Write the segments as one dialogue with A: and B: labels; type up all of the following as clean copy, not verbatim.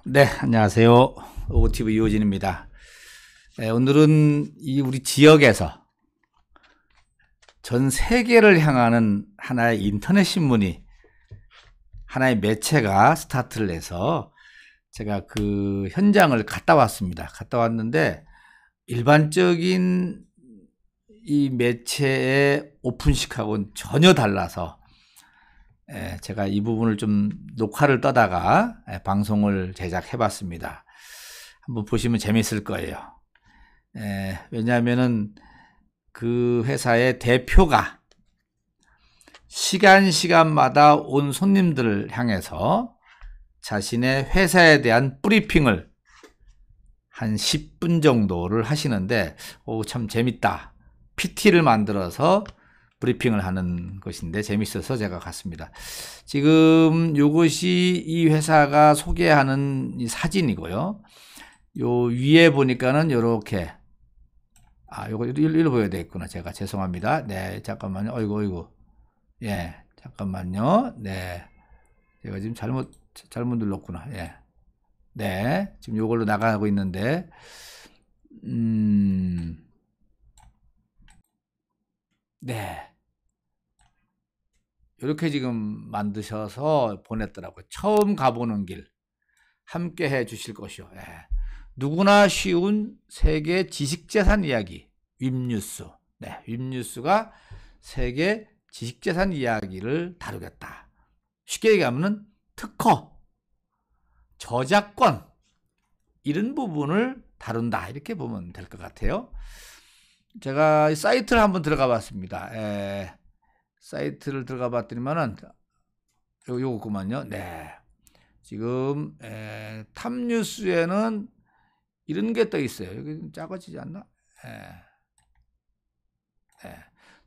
A: 네, 안녕하세요. 오티브 이호진입니다. 오늘은 우리 지역에서 전 세계를 향하는 하나의 인터넷 신문이 하나의 매체가 스타트를 해서 제가 그 현장을 갔다 왔습니다. 갔다 왔는데 일반적인 이 매체의 오픈식하고는 전혀 달라서 제가 이 부분을 좀 녹화를 떠다가 방송을 제작해 봤습니다. 한번 보시면 재밌을 거예요. 왜냐하면은 그 회사의 대표가 시간마다 온 손님들을 향해서 자신의 회사에 대한 브리핑을 한 10분 정도를 하시는데 참 재밌다. PT를 만들어서 브리핑을 하는 것인데 재밌어서 제가 갔습니다. 지금 이것이 이 회사가 소개하는 이 사진이고요. 요 위에 보니까는 요렇게 요거 일로 보여야 되겠구나. 제가 죄송합니다. 네, 잠깐만요. 어이구. 예, 잠깐만요. 네, 제가 지금 잘못 눌렀구나. 예, 네, 지금 요걸로 나가고 있는데 네. 이렇게 지금 만드셔서 보냈더라고요. 처음 가보는 길 함께 해 주실 것이요. 누구나 쉬운 세계 지식재산 이야기 웹뉴스. 네, 웹뉴스가 세계 지식재산 이야기를 다루겠다. 쉽게 얘기하면 특허, 저작권 이런 부분을 다룬다. 이렇게 보면 될 것 같아요. 제가 사이트를 한번 들어가 봤습니다. 사이트를 들어가 봤더니만은 요거구만요. 네. 지금 탑뉴스에는 이런 게 떠 있어요. 여기 좀 작아지지 않나?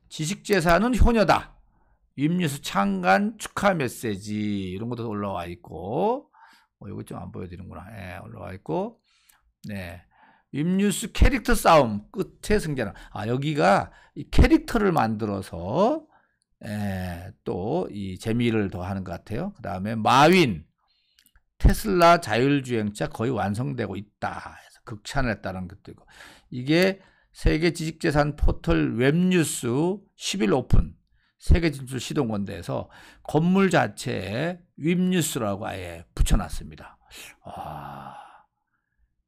A: 지식재산은 효녀다. 웹뉴스 창간 축하 메시지 이런 것도 올라와 있고, 이거 좀 안 보여드리는구나. 올라와 있고, 네. 웹뉴스 캐릭터 싸움 끝에 승자는 여기가 이 캐릭터를 만들어서 또 이 재미를 더하는 것 같아요. 그 다음에 마윈 테슬라 자율주행차 거의 완성되고 있다 해서 극찬을 했다는 것도 있고, 이게 세계 지식재산 포털 웹뉴스 10일 오픈 세계 진출 시동건대에서 건물 자체에 웹뉴스라고 아예 붙여놨습니다.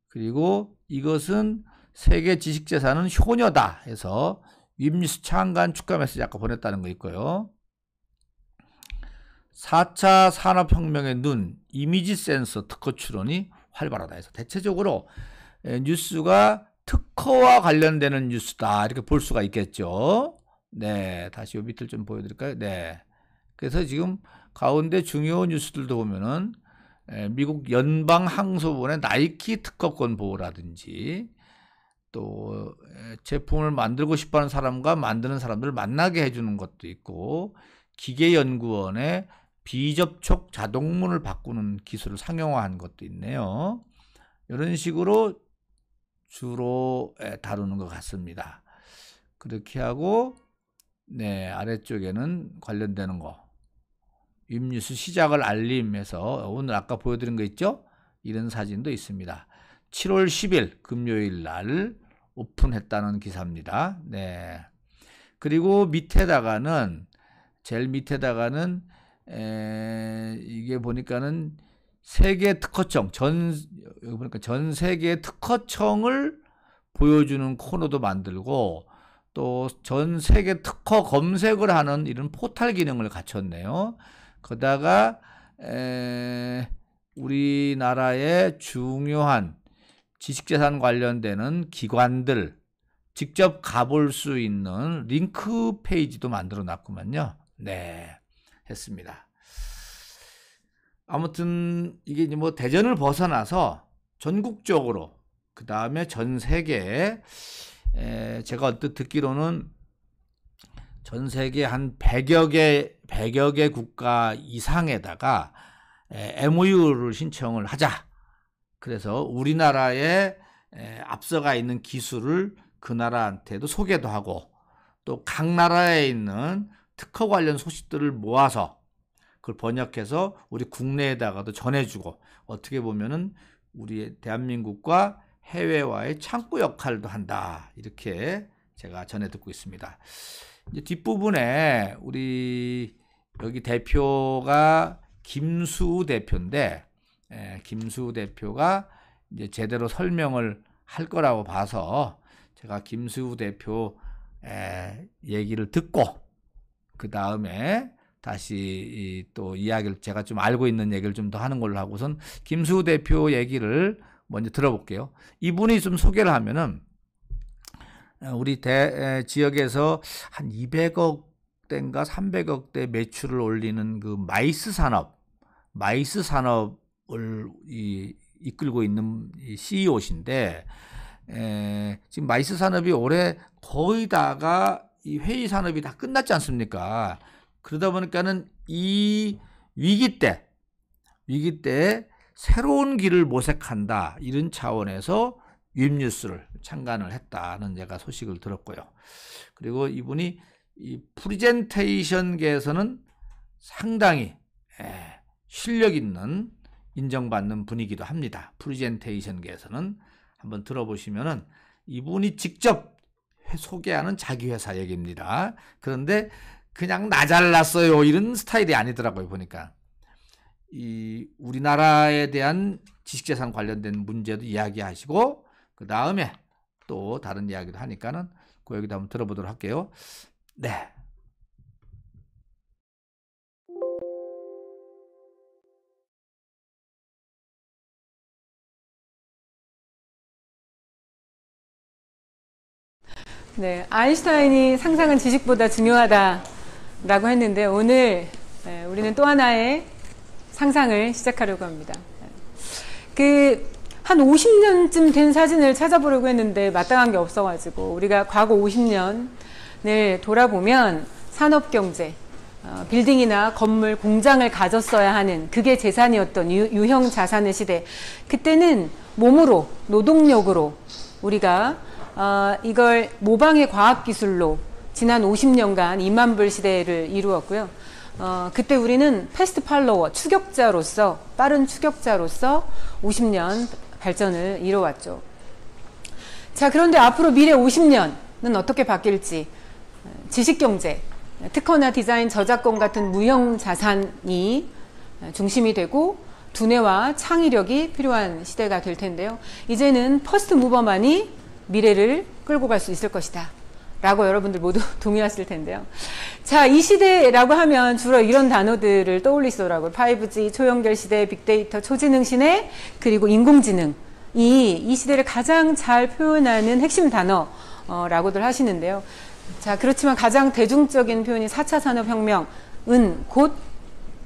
A: 그리고 이것은 세계 지식재산은 효녀다 해서 웹뉴스 창간 축하 메시지 아까 보냈다는 거 있고요. 4차 산업혁명의 눈 이미지 센서 특허 출원이 활발하다 해서 대체적으로 뉴스가 특허와 관련되는 뉴스다 이렇게 볼 수가 있겠죠. 네, 다시 요 밑을 좀 보여드릴까요? 네, 그래서 지금 가운데 중요 뉴스들도 보면은 미국 연방항소부의 나이키 특허권 보호라든지 또 제품을 만들고 싶어하는 사람과 만드는 사람들을 만나게 해주는 것도 있고, 기계연구원의 비접촉 자동문을 바꾸는 기술을 상용화한 것도 있네요. 이런 식으로 주로 다루는 것 같습니다. 그렇게 하고 네, 아래쪽에는 관련되는 거 웹뉴스 시작을 알림해서 오늘 아까 보여드린 거 있죠? 이런 사진도 있습니다. 7월 10일 금요일 날 오픈했다는 기사입니다. 네. 그리고 밑에다가는 제일 밑에다가는 이게 보니까는 세계 특허청 여기 보니까 전 세계 특허청을 보여주는 코너도 만들고 또 전 세계 특허 검색을 하는 이런 포털 기능을 갖췄네요. 거다가 우리나라의 중요한 지식재산 관련되는 기관들 직접 가볼 수 있는 링크 페이지도 만들어 놨구만요. 네, 했습니다. 아무튼 이게 뭐 대전을 벗어나서 전국적으로 그 다음에 전 세계에 제가 언뜻 듣기로는 전 세계 한 100여 개 국가 이상에다가 MOU를 신청을 하자. 그래서 우리나라에 앞서가 있는 기술을 그 나라한테도 소개도 하고 또 각 나라에 있는 특허 관련 소식들을 모아서 그걸 번역해서 우리 국내에다가도 전해주고 어떻게 보면은 우리 대한민국과 해외와의 창구 역할도 한다. 이렇게 제가 전해 듣고 있습니다. 이제 뒷부분에 우리 여기 대표가 김수우 대표인데, 김수우 대표가 이제 제대로 설명을 할 거라고 봐서 제가 김수우 대표 얘기를 듣고 그 다음에 다시 또 이야기를 제가 좀 알고 있는 얘기를 좀 더 하는 걸로 하고선 김수우 대표 얘기를 먼저 들어볼게요. 이분이 좀 소개를 하면은 우리 지역에서 한 200억대인가 300억대 매출을 올리는 그 마이스 산업을 이끌고 있는 CEO신데, 지금 마이스 산업이 올해 거의 다가 이 회의 산업이 다 끝났지 않습니까? 그러다 보니까는 이 위기 때 새로운 길을 모색한다, 이런 차원에서 윕뉴스를 창간을 했다는 제가 소식을 들었고요. 그리고 이분이 이 프리젠테이션계에서는 상당히 실력 있는 인정받는 분이기도 합니다. 프리젠테이션계에서는 한번 들어보시면은 이분이 직접 소개하는 자기 회사 얘기입니다. 그런데 그냥 나 잘났어요 이런 스타일이 아니더라고요. 보니까 이 우리나라에 대한 지식재산 관련된 문제도 이야기하시고 그 다음에 또 다른 이야기도 하니까는 그 얘기도 한번 들어보도록 할게요. 네.
B: 네, 아인슈타인이 상상은 지식보다 중요하다라고 했는데 오늘 우리는 또 하나의 상상을 시작하려고 합니다. 한 50년쯤 된 사진을 찾아보려고 했는데 마땅한 게 없어가지고 우리가 과거 50년을 돌아보면 산업경제, 빌딩이나 건물, 공장을 가졌어야 하는 그게 재산이었던 유형 자산의 시대. 그때는 몸으로, 노동력으로 우리가 이걸 모방의 과학기술로 지난 50년간 2만 불 시대를 이루었고요. 그때 우리는 패스트 팔로워, 추격자로서, 빠른 추격자로서 50년 발전을 이뤄왔죠. 자, 그런데 앞으로 미래 50년은 어떻게 바뀔지, 지식경제, 특허나 디자인, 저작권 같은 무형 자산이 중심이 되고 두뇌와 창의력이 필요한 시대가 될 텐데요. 이제는 퍼스트 무버만이 미래를 끌고 갈 수 있을 것이다 라고 여러분들 모두 동의하실 텐데요. 자, 이 시대라고 하면 주로 이런 단어들을 떠올리시더라고요. 5G, 초연결 시대, 빅데이터, 초지능 시대, 그리고 인공지능. 이 시대를 가장 잘 표현하는 핵심 단어라고들 하시는데요. 자, 그렇지만 가장 대중적인 표현이 4차 산업혁명은 곧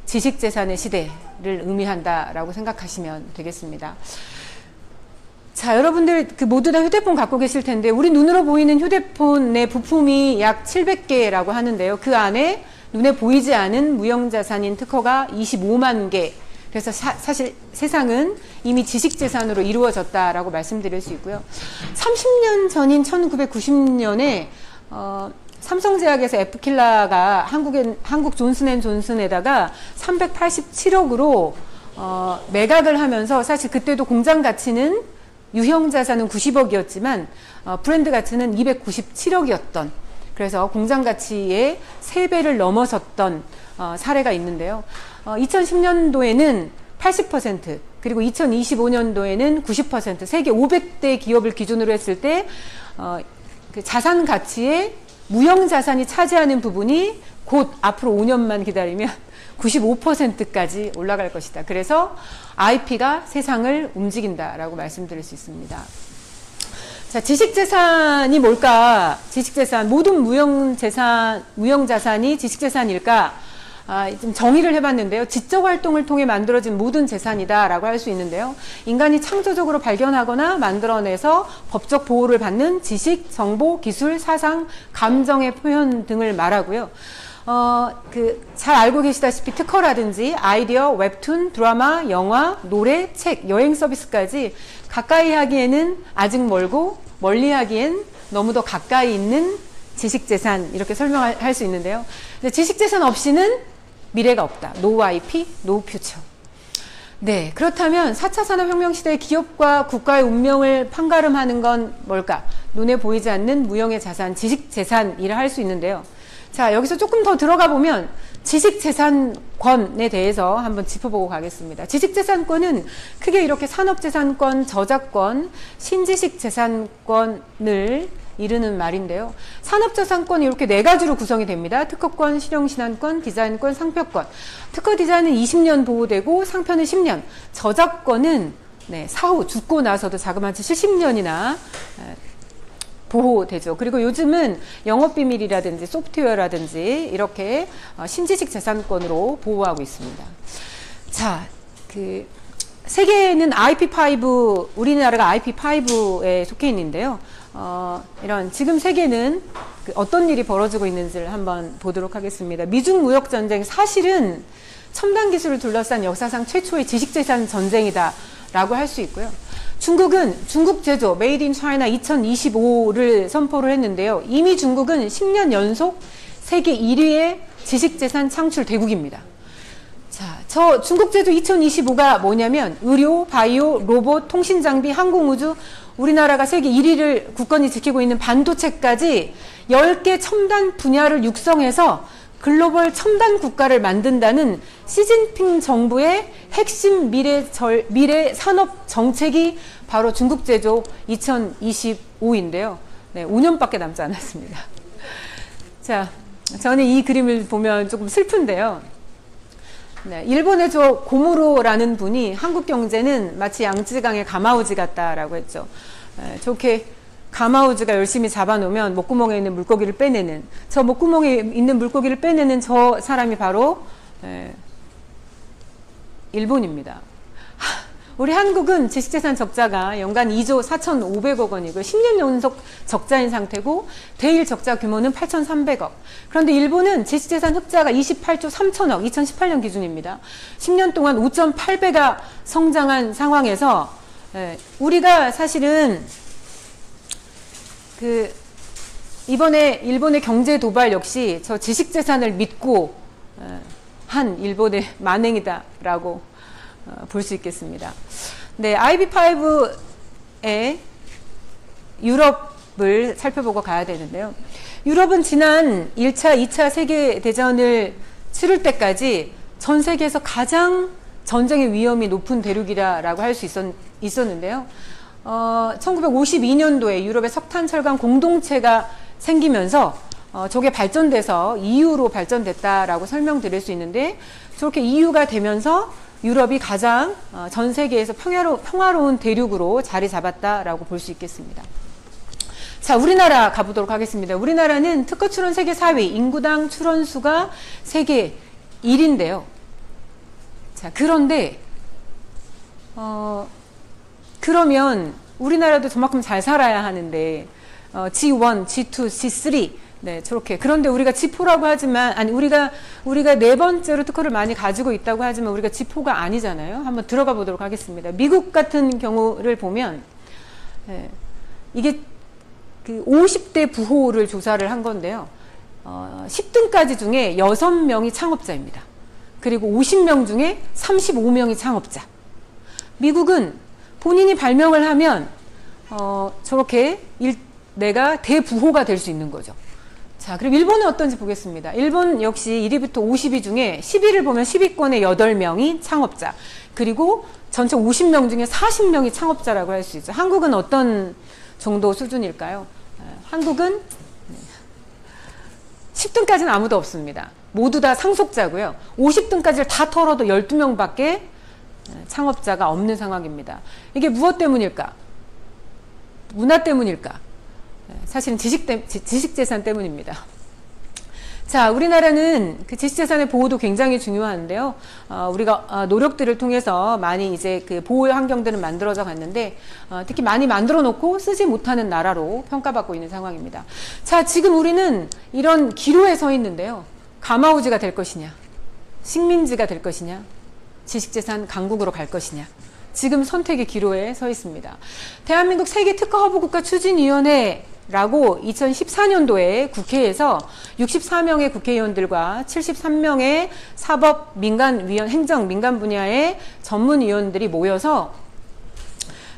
B: 지식재산의 시대를 의미한다라고 생각하시면 되겠습니다. 자, 여러분들 모두 다 휴대폰 갖고 계실 텐데 우리 눈으로 보이는 휴대폰의 부품이 약 700개라고 하는데요. 그 안에 눈에 보이지 않은 무형자산인 특허가 25만 개. 그래서 사실 세상은 이미 지식재산으로 이루어졌다라고 말씀드릴 수 있고요. 30년 전인 1990년에 삼성제약에서 에프킬라가 한국 존슨앤존슨에다가 387억으로 매각을 하면서 사실 그때도 공장 가치는 유형자산은 90억이었지만 브랜드 가치는 297억이었던, 그래서 공장 가치의 3배를 넘어섰던 사례가 있는데요. 2010년도에는 80%, 그리고 2025년도에는 90%, 세계 500대 기업을 기준으로 했을 때 그 자산 가치의 무형자산이 차지하는 부분이 곧 앞으로 5년만 기다리면 95%까지 올라갈 것이다. 그래서 IP가 세상을 움직인다라고 말씀드릴 수 있습니다. 자, 지식재산이 뭘까? 지식재산, 모든 무형자산이 지식재산일까? 좀 정의를 해봤는데요. 지적 활동을 통해 만들어진 모든 재산이다라고 할 수 있는데요. 인간이 창조적으로 발견하거나 만들어내서 법적 보호를 받는 지식, 정보, 기술, 사상, 감정의 표현 등을 말하고요. 잘 알고 계시다시피 특허라든지 아이디어, 웹툰, 드라마, 영화, 노래, 책, 여행 서비스까지 가까이 하기에는 아직 멀고 멀리 하기엔 너무 더 가까이 있는 지식재산, 이렇게 설명할 수 있는데요. 근데 지식재산 없이는 미래가 없다. No IP, no future. 네, 그렇다면 4차 산업혁명 시대의 기업과 국가의 운명을 판가름하는 건 뭘까? 눈에 보이지 않는 무형의 자산, 지식재산이라 할 수 있는데요. 자, 여기서 조금 더 들어가 보면 지식재산권에 대해서 한번 짚어보고 가겠습니다. 지식재산권은 크게 이렇게 산업재산권, 저작권, 신지식재산권을 이르는 말인데요. 산업재산권이 이렇게 네 가지로 구성이 됩니다. 특허권, 실용신안권, 디자인권, 상표권. 특허 디자인은 20년 보호되고 상표는 10년. 저작권은 사후 죽고 나서도 자그마치 70년이나 보호되죠. 그리고 요즘은 영업비밀이라든지 소프트웨어라든지 이렇게 신지식 재산권으로 보호하고 있습니다. 자, 세계는 IP5, 우리나라가 IP5에 속해 있는데요. 지금 세계는 어떤 일이 벌어지고 있는지를 한번 보도록 하겠습니다. 미중 무역 전쟁, 사실은 첨단 기술을 둘러싼 역사상 최초의 지식재산 전쟁이다 라고 할 수 있고요. 중국은 중국 제조 메이드 인 차이나 2025를 선포를 했는데요. 이미 중국은 10년 연속 세계 1위의 지식재산 창출 대국입니다. 자, 저 중국 제조 2025가 뭐냐면 의료, 바이오, 로봇, 통신장비, 항공우주, 우리나라가 세계 1위를 굳건히 지키고 있는 반도체까지 10개 첨단 분야를 육성해서 글로벌 첨단 국가를 만든다는 시진핑 정부의 핵심 미래 산업 정책이 바로 중국 제조 2025인데요. 네, 5년밖에 남지 않았습니다. 자, 저는 이 그림을 보면 조금 슬픈데요. 네, 일본의 저 고무로라는 분이 한국 경제는 마치 양쯔강의 가마우지 같다라고 했죠. 저렇게 가마우즈가 열심히 잡아놓으면 목구멍에 있는 물고기를 빼내는, 저 목구멍에 있는 물고기를 빼내는 저 사람이 바로 일본입니다. 우리 한국은 지식재산 적자가 연간 2조 4,500억 원이고 10년 연속 적자인 상태고 대일 적자 규모는 8,300억. 그런데 일본은 지식재산 흑자가 28조 3천억, 2018년 기준입니다. 10년 동안 5.8배가 성장한 상황에서 우리가 사실은 이번에 일본의 경제 도발 역시 저 지식재산을 믿고 한 일본의 만행이다라고 볼 수 있겠습니다. 네, IP5의 유럽을 살펴보고 가야 되는데요. 유럽은 지난 1차, 2차 세계대전을 치를 때까지 전 세계에서 가장 전쟁의 위험이 높은 대륙이라고 할 수 있었는데요. 1952년도에 유럽의 석탄, 철강 공동체가 생기면서 저게 발전돼서 EU로 발전됐다라고 설명드릴 수 있는데, 저렇게 EU가 되면서 유럽이 가장 전 세계에서 평화로운 대륙으로 자리 잡았다라고 볼 수 있겠습니다. 자, 우리나라 가보도록 하겠습니다. 우리나라는 특허 출원 세계 4위, 인구당 출원수가 세계 1인데요. 자, 그런데 그러면 우리나라도 저만큼 잘 살아야 하는데 G1, G2, G3 네, 저렇게. 그런데 우리가 G4라고 하지만, 아니, 우리가 네 번째로 특허를 많이 가지고 있다고 하지만 우리가 G4가 아니잖아요. 한번 들어가 보도록 하겠습니다. 미국 같은 경우를 보면, 이게 50대 부호를 조사를 한 건데요. 10등까지 중에 6명이 창업자입니다. 그리고 50명 중에 35명이 창업자. 미국은 본인이 발명을 하면, 저렇게 내가 대부호가 될 수 있는 거죠. 자, 그럼 일본은 어떤지 보겠습니다. 일본 역시 1위부터 50위 중에 10위를 보면 10위권에 8명이 창업자. 그리고 전체 50명 중에 40명이 창업자라고 할 수 있죠. 한국은 어떤 정도 수준일까요? 한국은 10등까지는 아무도 없습니다. 모두 다 상속자고요. 50등까지를 다 털어도 12명밖에 창업자가 없는 상황입니다. 이게 무엇 때문일까? 문화 때문일까? 사실은 지식재산 때문입니다. 자, 우리나라는 그 지식재산의 보호도 굉장히 중요한데요. 우리가 노력들을 통해서 많이 이제 그 보호 환경들은 만들어져 갔는데, 특히 많이 만들어 놓고 쓰지 못하는 나라로 평가받고 있는 상황입니다. 자, 지금 우리는 이런 기로에 서 있는데요. 가마우지가 될 것이냐, 식민지가 될 것이냐, 지식재산 강국으로 갈 것이냐. 지금 선택의 기로에 서 있습니다. 대한민국 세계 특허 허브 국가 추진위원회 라고 2014년도에 국회에서 64명의 국회의원들과 73명의 사법 민간위원, 행정 민간 분야의 전문위원들이 모여서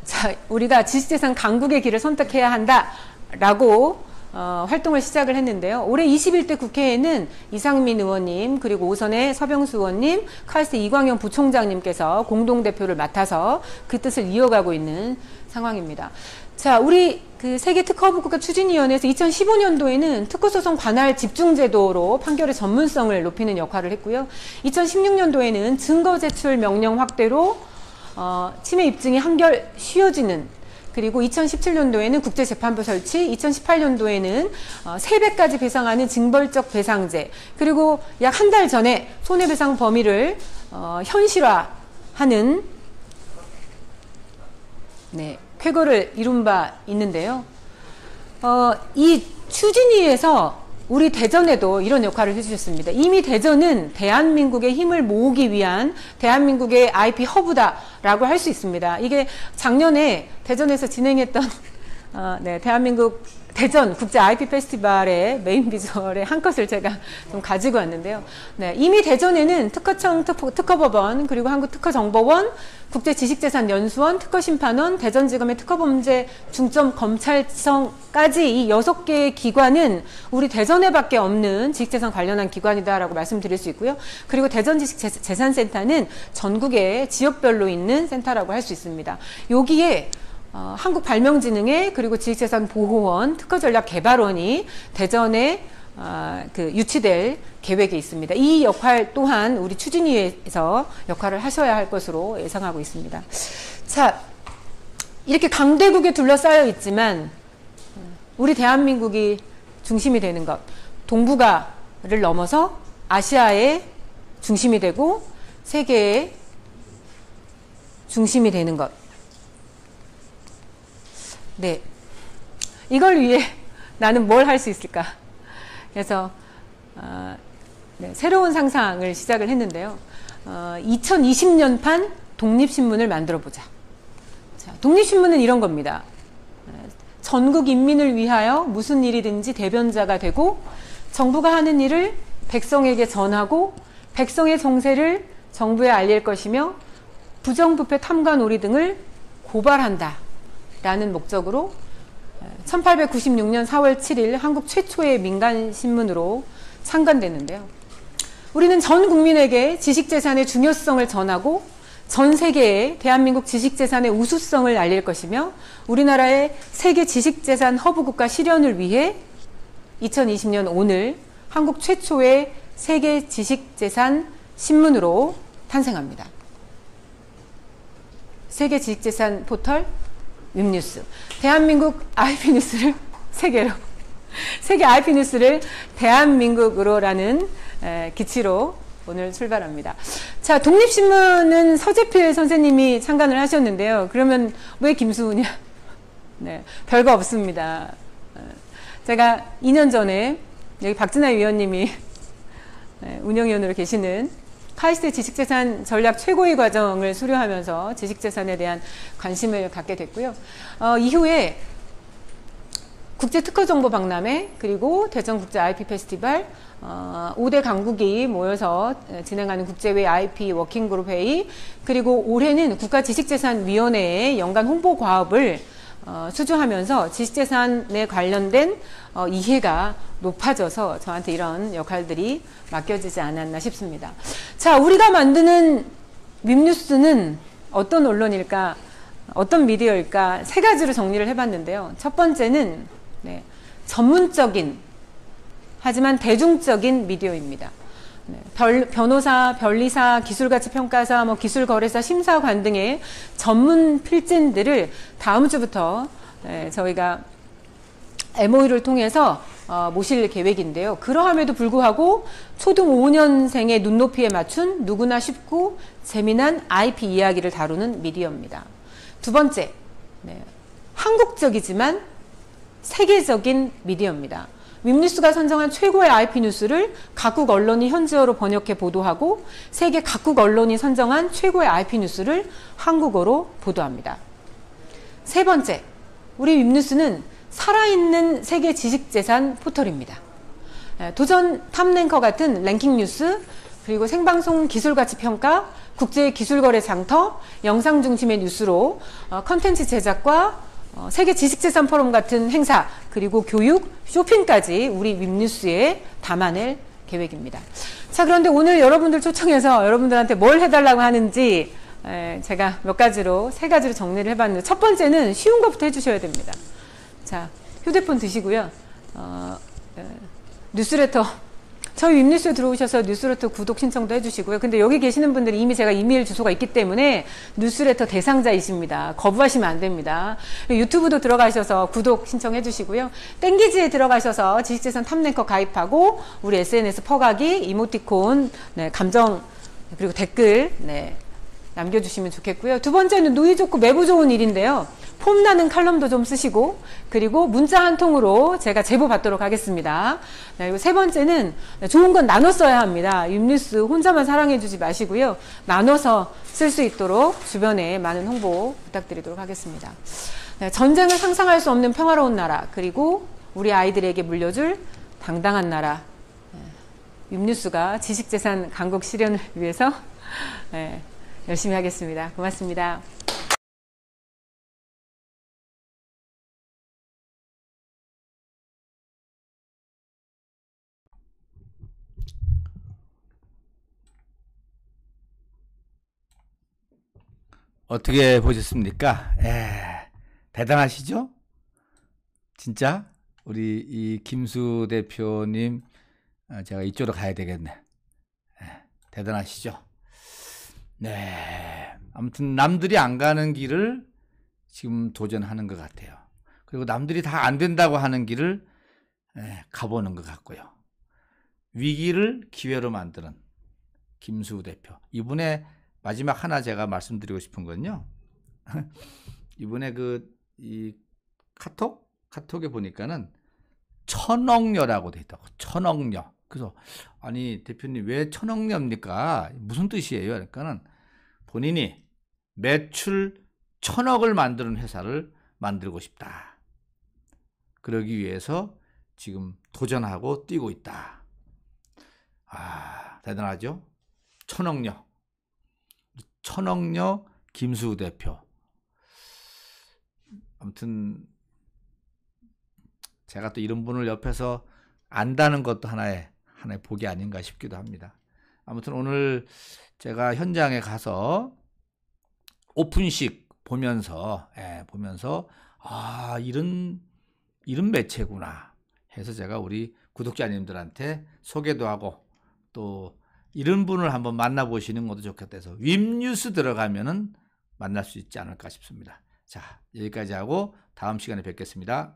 B: 자, 우리가 지식재산 강국의 길을 선택해야 한다라고 활동을 시작을 했는데요. 올해 21대 국회에는 이상민 의원님, 그리고 오선의 서병수 의원님, 카이스트 이광영 부총장님께서 공동대표를 맡아서 그 뜻을 이어가고 있는 상황입니다. 자, 우리 그 세계 특허법국가 추진위원회에서 2015년도에는 특허소송 관할 집중제도로 판결의 전문성을 높이는 역할을 했고요. 2016년도에는 증거 제출 명령 확대로 침해 입증이 한결 쉬워지는, 그리고 2017년도에는 국제재판부 설치, 2018년도에는 3배까지 배상하는 징벌적 배상제, 그리고 약 한 달 전에 손해배상 범위를 현실화하는 쾌거를 이룬 바 있는데요. 이 추진위에서 우리 대전에도 이런 역할을 해주셨습니다. 이미 대전은 대한민국의 힘을 모으기 위한 대한민국의 IP 허브다라고 할 수 있습니다. 이게 작년에 대전에서 진행했던 대한민국 대전 국제 IP 페스티벌의 메인 비주얼의 한 컷을 제가 좀 가지고 왔는데요. 네, 이미 대전에는 특허청, 특허법원, 그리고 한국특허정보원, 국제지식재산연수원, 특허심판원, 대전지검의 특허범죄 중점검찰청까지 이 6개의 기관은 우리 대전에밖에 없는 지식재산 관련한 기관이다라고 말씀드릴 수 있고요. 그리고 대전지식재산센터는 전국의 지역별로 있는 센터라고 할 수 있습니다. 여기에 한국발명진흥회, 그리고 지식재산보호원, 특허전략개발원이 대전에 유치될 계획이 있습니다. 이 역할 또한 우리 추진위에서 역할을 하셔야 할 것으로 예상하고 있습니다. 자, 이렇게 강대국에 둘러싸여 있지만 우리 대한민국이 중심이 되는 것, 동북아를 넘어서 아시아의 중심이 되고 세계의 중심이 되는 것, 네, 이걸 위해 나는 뭘 할 수 있을까? 그래서 새로운 상상을 시작을 했는데요. 2020년판 독립신문을 만들어보자. 자, 독립신문은 이런 겁니다. 전국 인민을 위하여 무슨 일이든지 대변자가 되고 정부가 하는 일을 백성에게 전하고 백성의 정세를 정부에 알릴 것이며 부정부패 탐관 오리 등을 고발한다 라는 목적으로 1896년 4월 7일 한국 최초의 민간신문으로 창간됐는데요. 우리는 전 국민에게 지식재산의 중요성을 전하고 전 세계에 대한민국 지식재산의 우수성을 알릴 것이며 우리나라의 세계 지식재산 허브국가 실현을 위해 2020년 오늘 한국 최초의 세계 지식재산 신문으로 탄생합니다. 세계 지식재산 포털 웹뉴스, 대한민국 IP뉴스를 세계로, 세계 IP뉴스를 대한민국으로라는 기치로 오늘 출발합니다. 자, 독립신문은 서재필 선생님이 창간을 하셨는데요. 그러면 왜 김수우냐? 네, 별거 없습니다. 제가 2년 전에 여기 박진아 위원님이 운영위원으로 계시는 카이스트 지식재산 전략 최고위 과정을 수료하면서 지식재산에 대한 관심을 갖게 됐고요. 이후에 국제특허정보박람회, 그리고 대전국제 IP 페스티벌, 5대 강국이 모여서 진행하는 국제외 IP 워킹그룹 회의, 그리고 올해는 국가지식재산위원회의 연간 홍보과업을 수주하면서 지식재산에 관련된 이해가 높아져서 저한테 이런 역할들이 맡겨지지 않았나 싶습니다. 자, 우리가 만드는 웹뉴스는 어떤 언론일까, 어떤 미디어일까, 3가지로 정리를 해봤는데요. 첫 번째는 전문적인 하지만 대중적인 미디어입니다. 변호사, 변리사, 기술가치평가사, 기술거래사, 심사관 등의 전문 필진들을 다음 주부터 저희가 MOU를 통해서 모실 계획인데요. 그러함에도 불구하고 초등 5년생의 눈높이에 맞춘 누구나 쉽고 재미난 IP 이야기를 다루는 미디어입니다. 두 번째, 한국적이지만 세계적인 미디어입니다. 웹뉴스가 선정한 최고의 IP 뉴스를 각국 언론이 현지어로 번역해 보도하고 세계 각국 언론이 선정한 최고의 IP 뉴스를 한국어로 보도합니다. 세 번째, 우리 웹뉴스는 살아있는 세계 지식재산 포털입니다. 도전 탑랭커 같은 랭킹 뉴스, 그리고 생방송 기술가치 평가, 국제기술거래 장터, 영상 중심의 뉴스로 컨텐츠 제작과 세계 지식재산 포럼 같은 행사, 그리고 교육, 쇼핑까지 우리 윗뉴스에 담아낼 계획입니다. 자, 그런데 오늘 여러분들 초청해서 여러분들한테 뭘 해달라고 하는지 제가 몇 가지로, 3가지로 정리를 해봤는데, 첫 번째는 쉬운 것부터 해주셔야 됩니다. 자, 휴대폰 드시고요. 뉴스레터, 저희 윗뉴스에 들어오셔서 뉴스레터 구독 신청도 해주시고요. 근데 여기 계시는 분들이 이미 제가 이메일 주소가 있기 때문에 뉴스레터 대상자이십니다. 거부하시면 안 됩니다. 유튜브도 들어가셔서 구독 신청해 주시고요. 땡기지에 들어가셔서 지식재산 탑랭커 가입하고 우리 SNS 퍼가기, 이모티콘, 네, 감정, 그리고 댓글 남겨주시면 좋겠고요. 두 번째는 누이 좋고 매부 좋은 일인데요. 폼나는 칼럼도 좀 쓰시고, 그리고 문자 한 통으로 제가 제보 받도록 하겠습니다. 네, 그리고 세 번째는 좋은 건 나눠 써야 합니다. 윗뉴스 혼자만 사랑해주지 마시고요. 나눠서 쓸 수 있도록 주변에 많은 홍보 부탁드리도록 하겠습니다. 네, 전쟁을 상상할 수 없는 평화로운 나라, 그리고 우리 아이들에게 물려줄 당당한 나라. 윗뉴스가 지식재산 강국 실현을 위해서 열심히 하겠습니다. 고맙습니다.
A: 어떻게 보셨습니까? 대단하시죠? 진짜 우리 이 김수 대표님, 제가 이쪽으로 가야 되겠네. 대단하시죠? 네. 아무튼 남들이 안 가는 길을 지금 도전하는 것 같아요. 그리고 남들이 다 안 된다고 하는 길을 가보는 것 같고요. 위기를 기회로 만드는 김수 대표. 이분의 마지막 하나 제가 말씀드리고 싶은 건요. 이분의 이 카톡에 보니까는 천억녀라고 돼 있다고. 천억녀. 그래서 아니 대표님 왜 천억녀입니까? 무슨 뜻이에요? 그러니까는 본인이 매출 1000억을 만드는 회사를 만들고 싶다. 그러기 위해서 지금 도전하고 뛰고 있다. 대단하죠? 천억녀. 천억녀 김수 대표. 아무튼 제가 또 이런 분을 옆에서 안다는 것도 하나의 복이 아닌가 싶기도 합니다. 아무튼 오늘 제가 현장에 가서 오픈식 보면서 이런 매체구나 해서 제가 우리 구독자님들한테 소개도 하고 또 이런 분을 한번 만나보시는 것도 좋겠다 해서 윗뉴스 들어가면은 만날 수 있지 않을까 싶습니다. 자, 여기까지 하고 다음 시간에 뵙겠습니다.